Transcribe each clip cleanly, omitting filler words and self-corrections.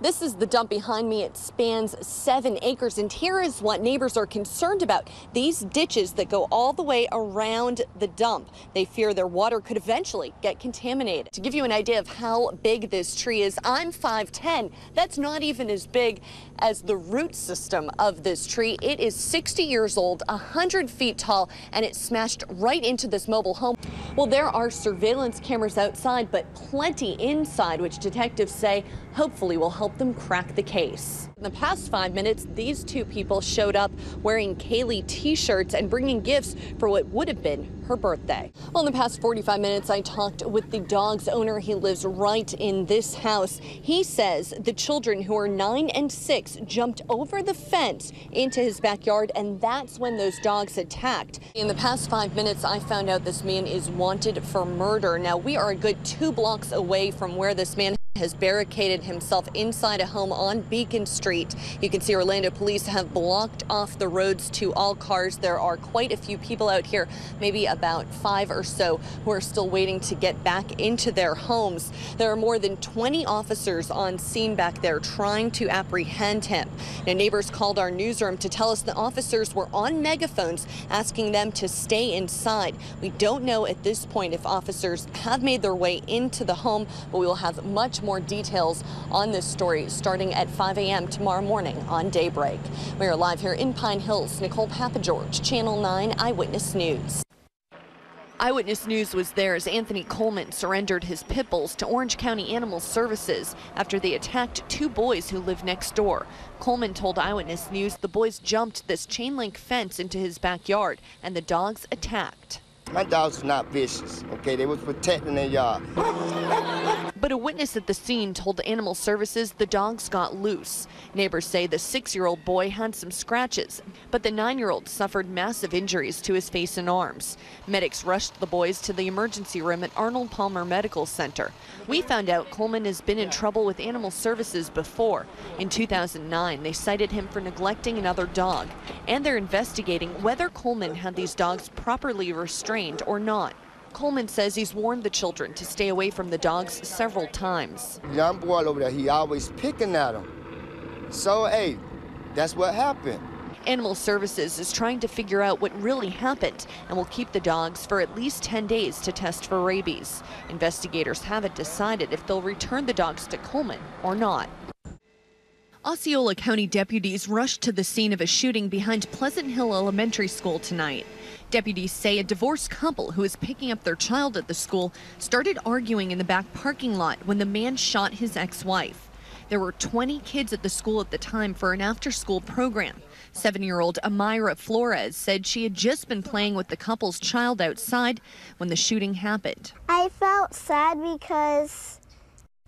This is the dump behind me. It spans 7 acres, and here is what neighbors are concerned about. These ditches that go all the way around the dump. They fear their water could eventually get contaminated. To give you an idea of how big this tree is, I'm 5'10". That's not even as big as the root system of this tree. It is 60 years old, 100 feet tall, and it smashed right into this mobile home. Well, there are surveillance cameras outside, but plenty inside, which detectives say hopefully will help them crack the case. In the past 5 minutes, these 2 people showed up wearing Kaylee t-shirts and bringing gifts for what would have been her birthday. Well, in the past 45 minutes, I talked with the dog's owner. He lives right in this house. He says the children, who are 9 and 6, jumped over the fence into his backyard, and that's when those dogs attacked. In the past 5 minutes, I found out this man is wanted for murder. Now, we are a good 2 blocks away from where this man has barricaded himself inside a home on Beacon Street. You can see Orlando police have blocked off the roads to all cars. There are quite a few people out here, maybe about 5 or so, who are still waiting to get back into their homes. There are more than 20 officers on scene back there trying to apprehend him. Now, neighbors called our newsroom to tell us the officers were on megaphones asking them to stay inside. We don't know at this point if officers have made their way into the home, but we will have much more details on this story starting at 5 a.m. tomorrow morning on Daybreak. We are live here in Pine Hills. Nicole Papageorge, Channel 9 Eyewitness News. Eyewitness News was there as Anthony Coleman surrendered his pit bulls to Orange County Animal Services after they attacked 2 boys who live next door. Coleman told Eyewitness News the boys jumped this chain link fence into his backyard and the dogs attacked. My dogs were not vicious, okay? They was protecting their yard. But a witness at the scene told Animal Services the dogs got loose. Neighbors say the 6-year-old boy had some scratches, but the 9-year-old suffered massive injuries to his face and arms. Medics rushed the boys to the emergency room at Arnold Palmer Medical Center. We found out Coleman has been in trouble with Animal Services before. In 2009, they cited him for neglecting another dog, and they're investigating whether Coleman had these dogs properly restrained or not. Coleman says he's warned the children to stay away from the dogs several times. Young boy over there, he always picking at them. So, hey, that's what happened. Animal Services is trying to figure out what really happened and will keep the dogs for at least 10 days to test for rabies. Investigators haven't decided if they'll return the dogs to Coleman or not. Osceola County deputies rushed to the scene of a shooting behind Pleasant Hill Elementary School tonight. Deputies say a divorced couple who was picking up their child at the school started arguing in the back parking lot when the man shot his ex-wife. There were 20 kids at the school at the time for an after-school program. 7-year-old Amira Flores said she had just been playing with the couple's child outside when the shooting happened. I felt sad because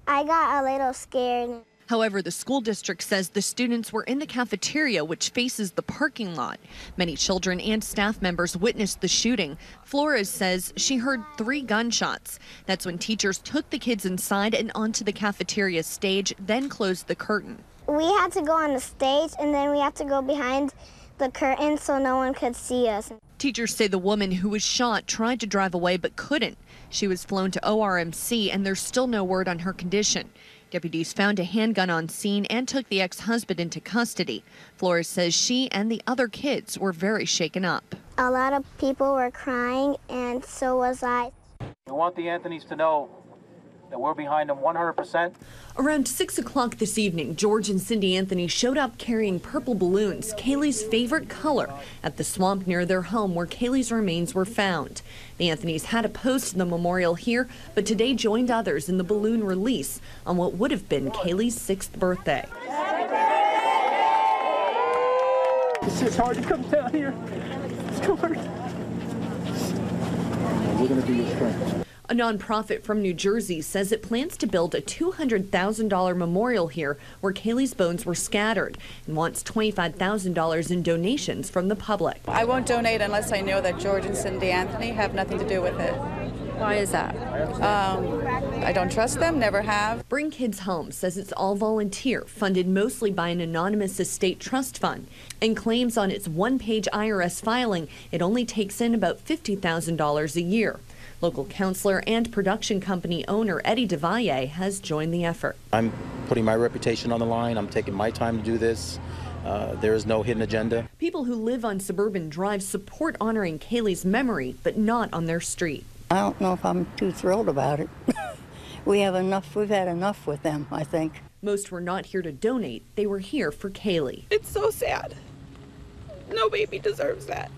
I got a little scared. However, the school district says the students were in the cafeteria, which faces the parking lot. Many children and staff members witnessed the shooting. Flores says she heard 3 gunshots. That's when teachers took the kids inside and onto the cafeteria stage, then closed the curtain. We had to go on the stage, and then we had to go behind the curtain so no one could see us. Teachers say the woman who was shot tried to drive away but couldn't. She was flown to ORMC, and there's still no word on her condition. Deputies found a handgun on scene and took the ex-husband into custody. Flores says she and the other kids were very shaken up. A lot of people were crying, and so was I. We want the Anthonys to know that we're behind them 100%. Around 6 o'clock this evening, George and Cindy Anthony showed up carrying purple balloons, Kaylee's favorite color, at the swamp near their home where Kaylee's remains were found. The Anthonys had opposed the memorial here, but today joined others in the balloon release on what would have been Kaylee's 6th birthday. It's just hard to come down here. It's hard. We're going to be your strength. A nonprofit from New Jersey says it plans to build a $200,000 memorial here where Kaylee's bones were scattered and wants $25,000 in donations from the public. I won't donate unless I know that George and Cindy Anthony have nothing to do with it. Why is that? I don't trust them, never have. Bring Kids Home says it's all volunteer, funded mostly by an anonymous estate trust fund, and claims on its one-page IRS filing it only takes in about $50,000 a year. Local counselor and production company owner Eddie DeValle has joined the effort. I'm putting my reputation on the line. I'm taking my time to do this. There is no hidden agenda. People who live on suburban drives support honoring Kaylee's memory, but not on their street. I don't know if I'm too thrilled about it. We've had enough with them, I think. Most were not here to donate. They were here for Kaylee. It's so sad. No baby deserves that.